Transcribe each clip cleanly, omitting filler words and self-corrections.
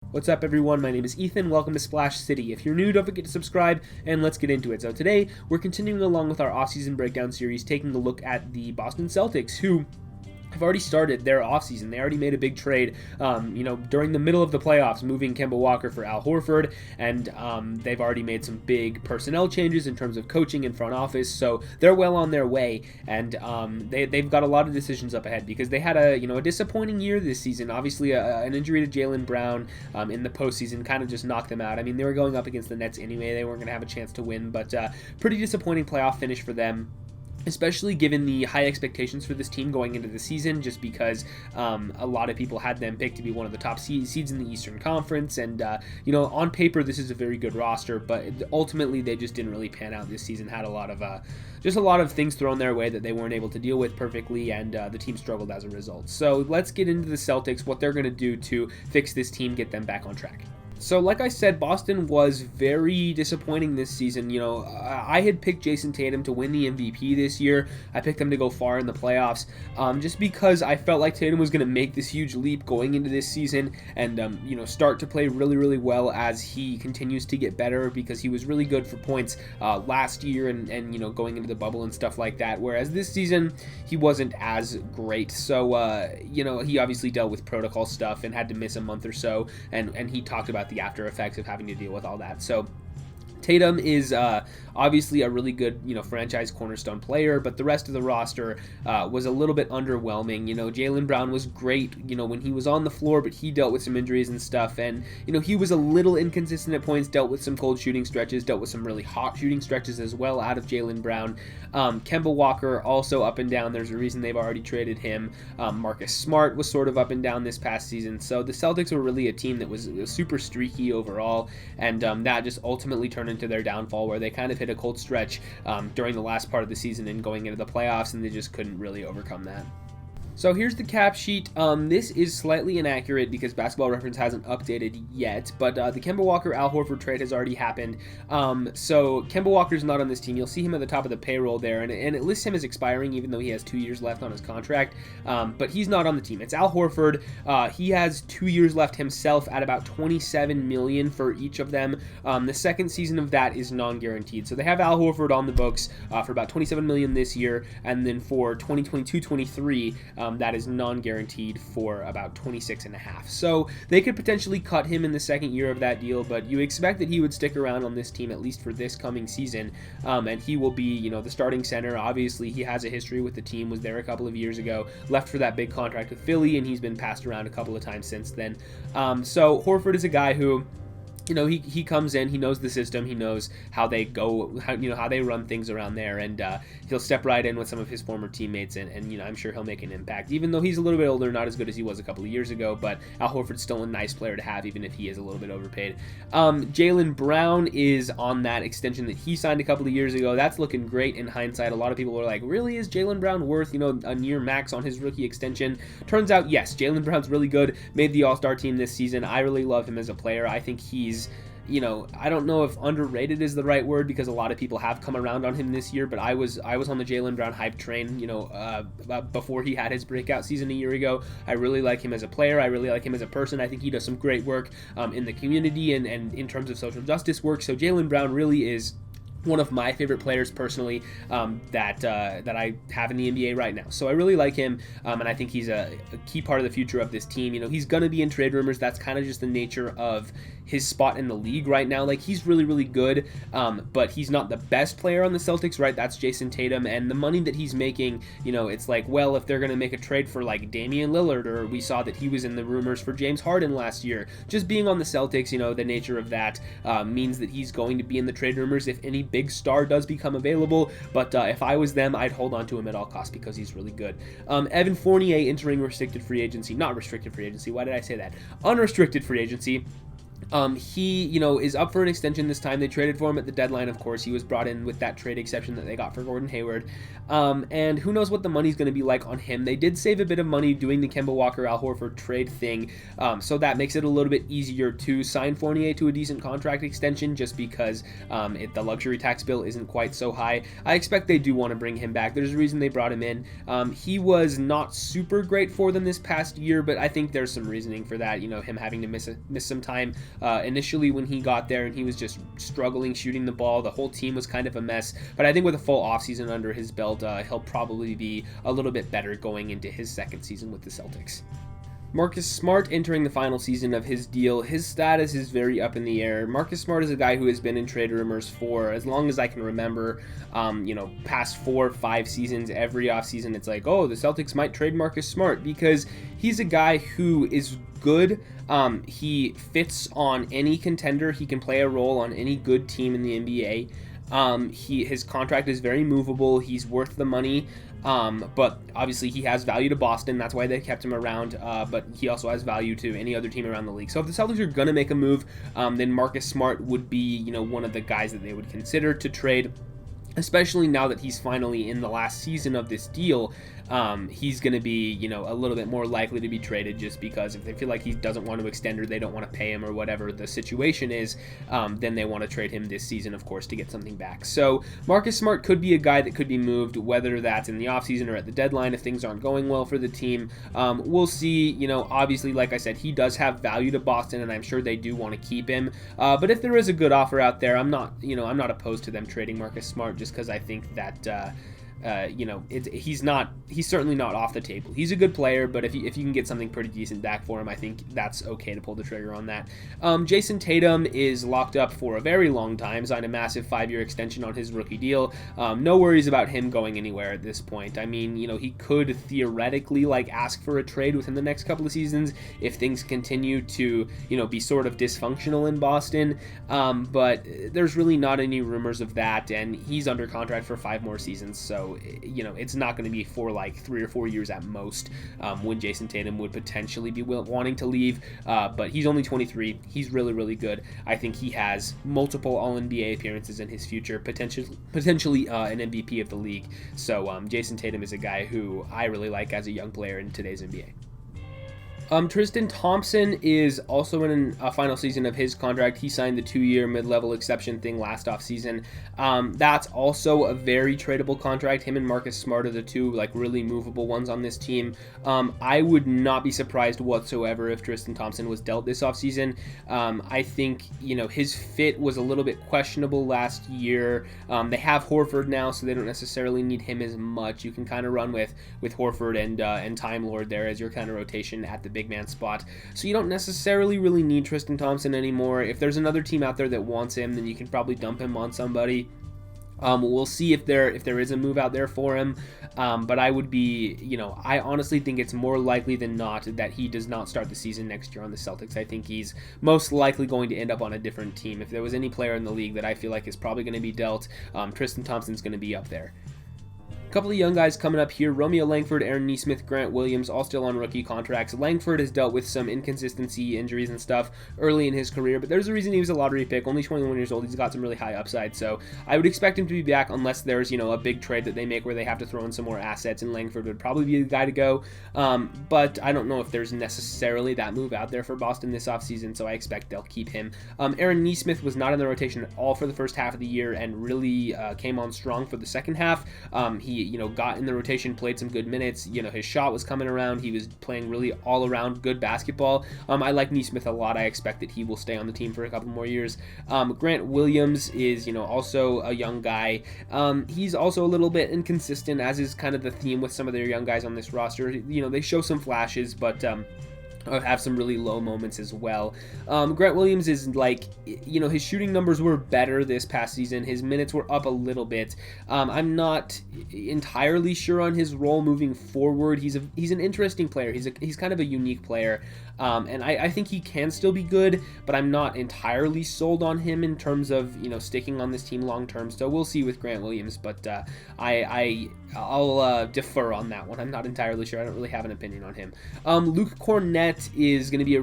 What's up, everyone? My name is Ethan. Welcome to Splash City. If you're new, don't forget to subscribe, and let's get into it. So today, we're continuing along with our offseason breakdown series, taking a look at the Boston Celtics, who have already started their offseason. They already made a big trade, during the middle of the playoffs, moving Kemba Walker for Al Horford, and they've already made some big personnel changes in terms of coaching and front office, so they're well on their way, and they've got a lot of decisions up ahead because they had a disappointing year this season. Obviously, an injury to Jaylen Brown in the postseason kind of just knocked them out. I mean, they were going up against the Nets anyway. They weren't going to have a chance to win, but pretty disappointing playoff finish for them, especially given the high expectations for this team going into the season, just because a lot of people had them picked to be one of the top seeds in the Eastern Conference, and on paper this is a very good roster, but ultimately they just didn't really pan out this season. Had a lot of things thrown their way that they weren't able to deal with perfectly, and the team struggled as a result. So let's get into the Celtics, what they're going to do to fix this team, get them back on track. So like I said, Boston was very disappointing this season. I had picked Jason Tatum to win the MVP this year. I picked him to go far in the playoffs, just because I felt like Tatum was going to make this huge leap going into this season and, start to play really, really well as he continues to get better, because he was really good for points last year and going into the bubble and stuff like that, whereas this season he wasn't as great. So, he obviously dealt with protocol stuff and had to miss a month or so, and he talked about the after effects of having to deal with all that. So Tatum is obviously a really good, franchise cornerstone player, but the rest of the roster was a little bit underwhelming. Jaylen Brown was great, when he was on the floor, but he dealt with some injuries and stuff, and, he was a little inconsistent at points, dealt with some cold shooting stretches, dealt with some really hot shooting stretches as well out of Jaylen Brown. Kemba Walker also up and down. There's a reason they've already traded him. Marcus Smart was sort of up and down this past season. So the Celtics were really a team that was super streaky overall, and that just ultimately turned into their downfall, where they kind of hit a cold stretch during the last part of the season and going into the playoffs, and they just couldn't really overcome that. So here's the cap sheet. This is slightly inaccurate because Basketball Reference hasn't updated yet, but the Kemba Walker Al Horford trade has already happened. So Kemba Walker's not on this team. You'll see him at the top of the payroll there, and it lists him as expiring even though he has 2 years left on his contract, but he's not on the team. It's Al Horford. He has 2 years left himself at about $27 million for each of them. The second season of that is non-guaranteed. So they have Al Horford on the books for about $27 million this year, and then for 2022-23, that is non-guaranteed for about 26.5. So they could potentially cut him in the second year of that deal, but you expect that he would stick around on this team at least for this coming season, and he will be, the starting center. Obviously, he has a history with the team, was there a couple of years ago, left for that big contract with Philly, and he's been passed around a couple of times since then. So Horford is a guy who, he comes in, he knows the system, he knows how they go, how they run things around there, and he'll step right in with some of his former teammates, and I'm sure he'll make an impact, even though he's a little bit older, not as good as he was a couple of years ago, but Al Horford's still a nice player to have, even if he is a little bit overpaid. Jaylen Brown is on that extension that he signed a couple of years ago. That's looking great in hindsight. A lot of people are like, really, is Jaylen Brown worth, a near max on his rookie extension? Turns out, yes, Jaylen Brown's really good, made the All-Star team this season. I really love him as a player. I think he's, I don't know if underrated is the right word, because a lot of people have come around on him this year, but I was on the Jaylen Brown hype train, before he had his breakout season a year ago. I really like him as a player. I really like him as a person. I think he does some great work in the community and in terms of social justice work. So Jaylen Brown really is one of my favorite players personally that I have in the NBA right now. So I really like him, and I think he's a key part of the future of this team. He's going to be in trade rumors. That's kind of just the nature of his spot in the league right now. Like, he's really, really good, but he's not the best player on the Celtics, right? That's Jason Tatum, and the money that he's making, it's like, well, if they're going to make a trade for, like, Damian Lillard, or we saw that he was in the rumors for James Harden last year, just being on the Celtics, the nature of that means that he's going to be in the trade rumors if any big star does become available, but if I was them, I'd hold on to him at all costs because he's really good. Evan Fournier entering restricted free agency, not restricted free agency, why did I say that? Unrestricted free agency. He, is up for an extension this time. They traded for him at the deadline, of course. He was brought in with that trade exception that they got for Gordon Hayward. And who knows what the money's going to be like on him. They did save a bit of money doing the Kemba Walker Al Horford trade thing, so that makes it a little bit easier to sign Fournier to a decent contract extension, just because the luxury tax bill isn't quite so high. I expect they do want to bring him back. There's a reason they brought him in. He was not super great for them this past year, but I think there's some reasoning for that. Him having to miss some time initially when he got there, and he was just struggling shooting the ball. The whole team was kind of a mess, but I think with a full offseason under his belt, he'll probably be a little bit better going into his second season with the Celtics. Marcus Smart entering the final season of his deal. His status is very up in the air. Marcus Smart is a guy who has been in trade rumors for as long as I can remember. Past 4 or 5 seasons, every offseason it's like, oh, the Celtics might trade Marcus Smart, because he's a guy who is good. He fits on any contender. He can play a role on any good team in the NBA. His contract is very movable. He's worth the money. But obviously he has value to Boston. That's why they kept him around. But he also has value to any other team around the league. So if the Celtics are going to make a move, then Marcus Smart would be, one of the guys that they would consider to trade. Especially now that he's finally in the last season of this deal, he's going to be, a little bit more likely to be traded, just because if they feel like he doesn't want to extend or they don't want to pay him or whatever the situation is, then they want to trade him this season, of course, to get something back. So Marcus Smart could be a guy that could be moved, whether that's in the offseason or at the deadline if things aren't going well for the team. We'll see. Obviously, like I said, he does have value to Boston, and I'm sure they do want to keep him. But if there is a good offer out there, I'm not opposed to them trading Marcus Smart, just because I think that he's certainly not off the table. He's a good player, but if you can get something pretty decent back for him, I think that's okay to pull the trigger on that. Jason Tatum is locked up for a very long time, signed a massive 5-year extension on his rookie deal. No worries about him going anywhere at this point. I mean, he could theoretically ask for a trade within the next couple of seasons if things continue to, be sort of dysfunctional in Boston. But there's really not any rumors of that, and he's under contract for 5 more seasons, so it's not going to be for 3 or 4 years at most when Jason Tatum would potentially be wanting to leave. But he's only 23. He's really, really good. I think he has multiple All-NBA appearances in his future, potentially an MVP of the league. So Jason Tatum is a guy who I really like as a young player in today's NBA. Tristan Thompson is also in a final season of his contract. He signed the 2-year mid-level exception thing last offseason. That's also a very tradable contract. Him and Marcus Smart are the two really movable ones on this team. I would not be surprised whatsoever if Tristan Thompson was dealt this offseason. I think his fit was a little bit questionable last year. They have Horford now, so they don't necessarily need him as much. You can kind of run with Horford and Time Lord there as your kind of rotation at the big man spot. So you don't necessarily really need Tristan Thompson anymore. If there's another team out there that wants him, then you can probably dump him on somebody. We'll see if there is a move out there for him, but I would be, I honestly think it's more likely than not that he does not start the season next year on the Celtics. I think he's most likely going to end up on a different team. If there was any player in the league that I feel like is probably going to be dealt, Tristan Thompson's going to be up there. A couple of young guys coming up here. Romeo Langford, Aaron Nesmith, Grant Williams, all still on rookie contracts. Langford has dealt with some inconsistency, injuries and stuff early in his career, but there's a reason he was a lottery pick. Only 21 years old. He's got some really high upside, so I would expect him to be back unless there's, a big trade that they make where they have to throw in some more assets, and Langford would probably be the guy to go. But I don't know if there's necessarily that move out there for Boston this offseason, so I expect they'll keep him. Aaron Nesmith was not in the rotation at all for the first half of the year and really came on strong for the second half. He got in the rotation, played some good minutes. His shot was coming around. He was playing really all around good basketball. I like Nesmith a lot. I expect that he will stay on the team for a couple more years. Grant Williams is, also a young guy. He's also a little bit inconsistent, as is kind of the theme with some of their young guys on this roster. They show some flashes, but have some really low moments as well. Grant Williams is his shooting numbers were better this past season. His minutes were up a little bit. I'm not entirely sure on his role moving forward. He's an interesting player. He's kind of a unique player. And I think he can still be good, but I'm not entirely sold on him in terms of, sticking on this team long term. So we'll see with Grant Williams, but I'll defer on that one. I'm not entirely sure. I don't really have an opinion on him. Luke Cornett is going to be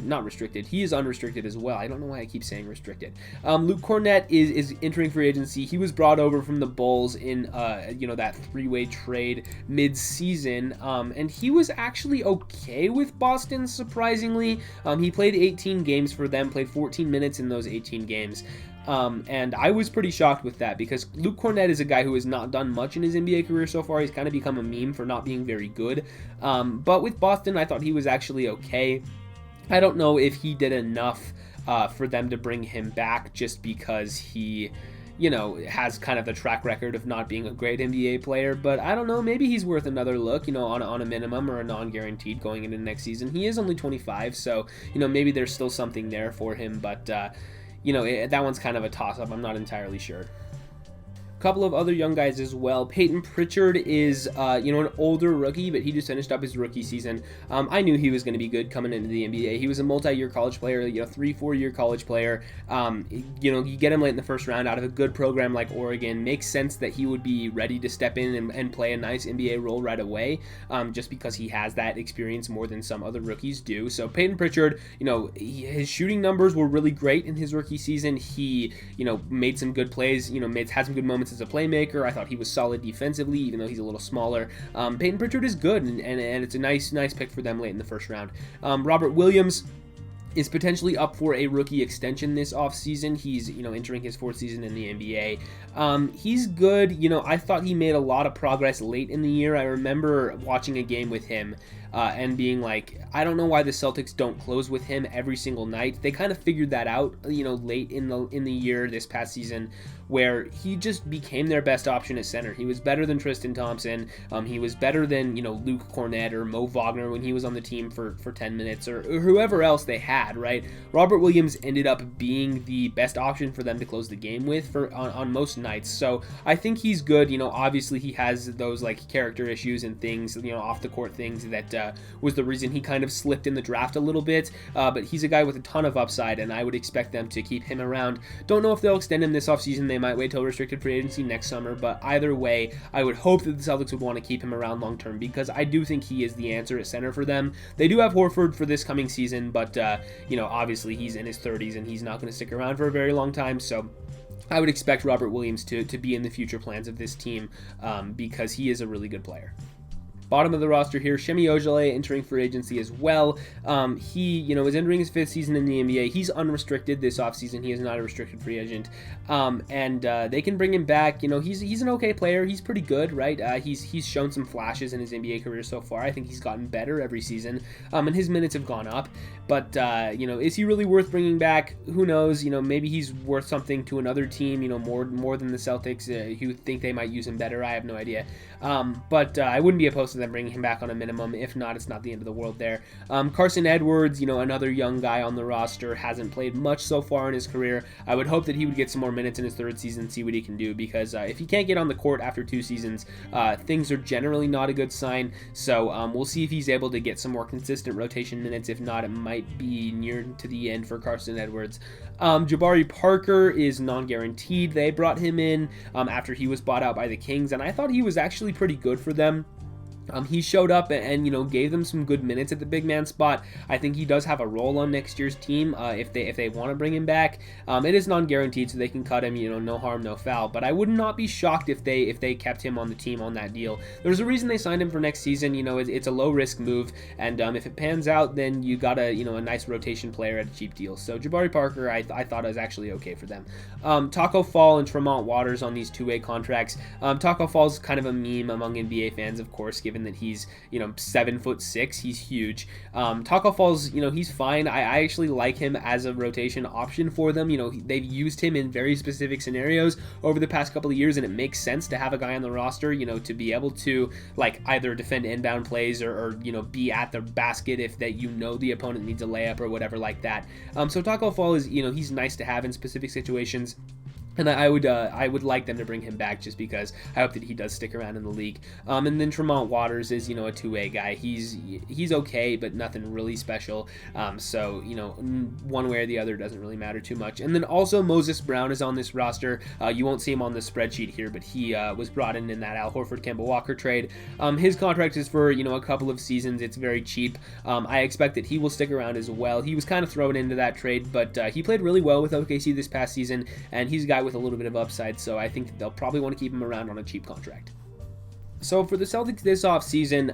not restricted. He is unrestricted as well. I don't know why I keep saying restricted. Luke Cornett is entering free agency. He was brought over from the Bulls in that three-way trade mid-season, and he was actually okay with Boston, surprisingly. He played 18 games for them, played 14 minutes in those 18 games. And I was pretty shocked with that because Luke Cornett is a guy who has not done much in his NBA career so far. He's kind of become a meme for not being very good. But with Boston, I thought he was actually okay. I don't know if he did enough for them to bring him back just because he has kind of the track record of not being a great NBA player, but I don't know, maybe he's worth another look, on a minimum or a non-guaranteed going into next season. He is only 25, so, maybe there's still something there for him, but, that one's kind of a toss-up. I'm not entirely sure. Couple of other young guys as well. Peyton Pritchard is, an older rookie, but he just finished up his rookie season. I knew he was going to be good coming into the NBA. He was a multi-year college player, 3-4 year college player. You get him late in the first round out of a good program like Oregon. Makes sense that he would be ready to step in and play a nice NBA role right away, just because he has that experience more than some other rookies do. So Peyton Pritchard, his shooting numbers were really great in his rookie season. He, made some good plays, had some good moments as a playmaker. I thought he was solid defensively, even though he's a little smaller. Peyton Pritchard is good, and it's a nice pick for them late in the first round. Robert Williams is potentially up for a rookie extension this offseason. He's, entering his fourth season in the NBA. He's good. I thought he made a lot of progress late in the year. I remember watching a game with him and being like, I don't know why the Celtics don't close with him every single night. They kind of figured that out, late in the year this past season, where he just became their best option at center. He was better than Tristan Thompson. He was better than, Luke Cornett or Mo Wagner when he was on the team for 10 minutes or whoever else they had, right? Robert Williams ended up being the best option for them to close the game with on most nights. So I think he's good. Obviously he has those character issues and things, off the court things that was the reason he kind of slipped in the draft a little bit. But he's a guy with a ton of upside, and I would expect them to keep him around. Don't know if they'll extend him this offseason. They might wait till restricted free agency next summer, but either way, I would hope that the Celtics would want to keep him around long term because I do think he is the answer at center for them. They do have Horford for this coming season, but obviously he's in his 30s and he's not going to stick around for a very long time, so I would expect Robert Williams to be in the future plans of this team because he is a really good player. Bottom of the roster here, Semi Ojeleye entering free agency as well. He, is entering his fifth season in the NBA. He's unrestricted this offseason. He is not a restricted free agent. And they can bring him back. He's an okay player. He's pretty good, right? He's shown some flashes in his NBA career so far. I think he's gotten better every season. And his minutes have gone up. But, is he really worth bringing back? Who knows? Maybe he's worth something to another team, more than the Celtics who think they might use him better. I have no idea. But I wouldn't be opposed to them bringing him back on a minimum. If not, it's not the end of the world there. Carson Edwards, another young guy on the roster, hasn't played much so far in his career. I would hope that he would get some more minutes in his third season, see what he can do, because if he can't get on the court after 2 seasons, things are generally not a good sign. So we'll see if he's able to get some more consistent rotation minutes. If not, it might be near to the end for Carson Edwards. Jabari Parker is non-guaranteed. They brought him in after he was bought out by the Kings, and I thought he was actually pretty good for them. He showed up and gave them some good minutes at the big man spot. I think he does have a role on next year's team if they want to bring him back. It is non-guaranteed, so they can cut him. No harm, no foul. But I would not be shocked if they kept him on the team on that deal. There's a reason they signed him for next season. It's a low risk move, and if it pans out, then you got a nice rotation player at a cheap deal. So Jabari Parker, I thought was actually okay for them. Taco Fall and Tremont Waters on these 2-way contracts. Taco Fall's kind of a meme among NBA fans, of course, given that he's 7'6", he's huge. Taco Fall's he's fine. I actually like him as a rotation option for them. They've used him in very specific scenarios over the past couple of years, and it makes sense to have a guy on the roster to be able to either defend inbound plays or be at the basket if the opponent needs a layup or whatever like that. So Taco Fall is he's nice to have in specific situations. And I would like them to bring him back just because I hope that he does stick around in the league. And then Tremont Waters is, a two-way guy. He's okay, but nothing really special. So, one way or the other doesn't really matter too much. And then also Moses Brown is on this roster. You won't see him on the spreadsheet here, but he was brought in that Al Horford-Kemba Walker trade. His contract is for, a couple of seasons. It's very cheap. I expect that he will stick around as well. He was kind of thrown into that trade, but he played really well with OKC this past season, and he's a guy with a little bit of upside, so I think that they'll probably want to keep him around on a cheap contract. So for the Celtics this offseason,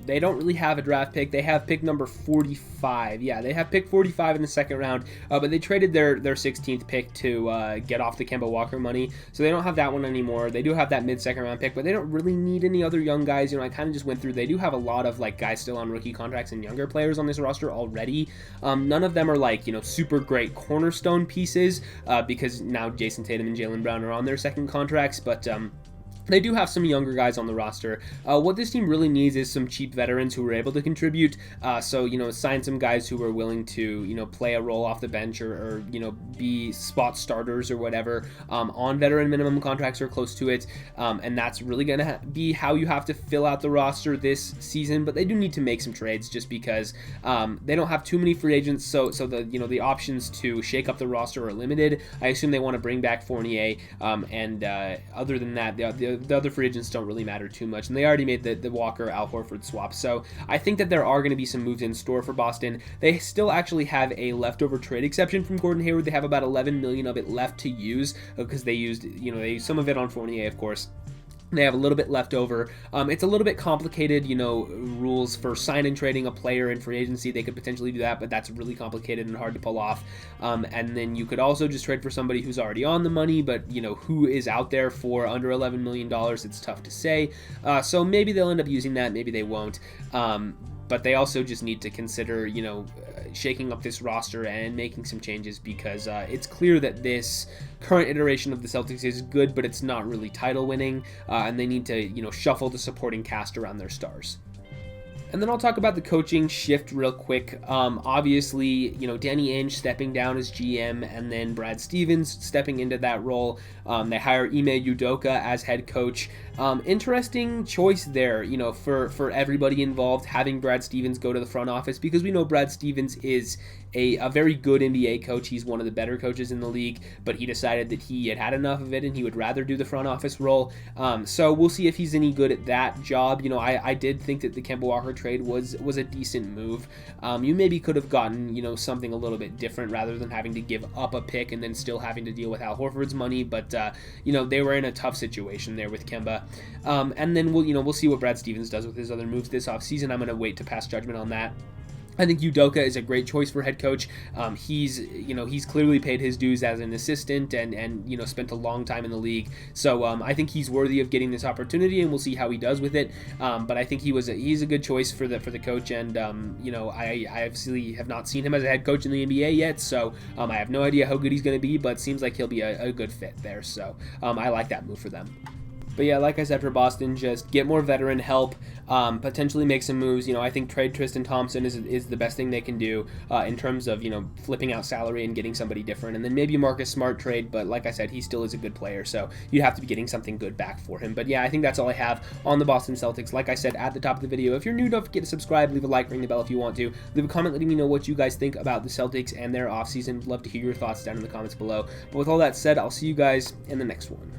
they don't really have a draft pick. They have pick number 45. Yeah, they have pick 45 in the second round, but they traded their 16th pick to get off the Kemba Walker money, so they don't have that one anymore. They do have that mid-second round pick, but they don't really need any other young guys. I kind of just went through. They do have a lot of guys still on rookie contracts and younger players on this roster already. None of them are super great cornerstone pieces because now Jason Tatum and Jaylen Brown are on their second contracts, but they do have some younger guys on the roster. What this team really needs is some cheap veterans who are able to contribute. So, sign some guys who are willing to, play a role off the bench or be spot starters or whatever on veteran minimum contracts or close to it. And that's really going to be how you have to fill out the roster this season. But they do need to make some trades just because they don't have too many free agents. So the options to shake up the roster are limited. I assume they want to bring back Fournier. And other than that, the other free agents don't really matter too much, and they already made the Walker Al Horford swap. So I think that there are going to be some moves in store for Boston. They still actually have a leftover trade exception from Gordon Hayward. They have about $11 million of it left to use because they used they used some of it on Fournier, of course. They have a little bit left over. It's a little bit complicated, rules for sign and trading a player in free agency. They could potentially do that, but that's really complicated and hard to pull off. And then you could also just trade for somebody who's already on the money, but, who is out there for under $11 million. It's tough to say. So maybe they'll end up using that. Maybe they won't. But they also just need to consider, shaking up this roster and making some changes because it's clear that this current iteration of the Celtics is good, but it's not really title winning, and they need to, shuffle the supporting cast around their stars. And then I'll talk about the coaching shift real quick. Obviously, Danny Ainge stepping down as GM and then Brad Stevens stepping into that role. They hire Ime Udoka as head coach. Interesting choice there, for everybody involved, having Brad Stevens go to the front office because we know Brad Stevens is a very good NBA coach. He's one of the better coaches in the league, but he decided that he had enough of it and he would rather do the front office role. So we'll see if he's any good at that job. I did think that the Kemba Walker trade was a decent move. You maybe could have gotten, something a little bit different rather than having to give up a pick and then still having to deal with Al Horford's money. But, they were in a tough situation there with Kemba. And then we'll see what Brad Stevens does with his other moves this offseason. I'm going to wait to pass judgment on that. I think Udoka is a great choice for head coach. He's clearly paid his dues as an assistant and spent a long time in the league. So I think he's worthy of getting this opportunity, and we'll see how he does with it. But I think he's a good choice for the coach, and I obviously have not seen him as a head coach in the NBA yet, so I have no idea how good he's going to be, but it seems like he'll be a good fit there. So I like that move for them. But yeah, like I said, for Boston, just get more veteran help, potentially make some moves. I think trade Tristan Thompson is the best thing they can do in terms of, flipping out salary and getting somebody different. And then maybe Marcus Smart trade, but like I said, he still is a good player, so you have to be getting something good back for him. But yeah, I think that's all I have on the Boston Celtics. Like I said at the top of the video, if you're new, don't forget to subscribe, leave a like, ring the bell if you want to. Leave a comment letting me know what you guys think about the Celtics and their offseason. Love to hear your thoughts down in the comments below. But with all that said, I'll see you guys in the next one.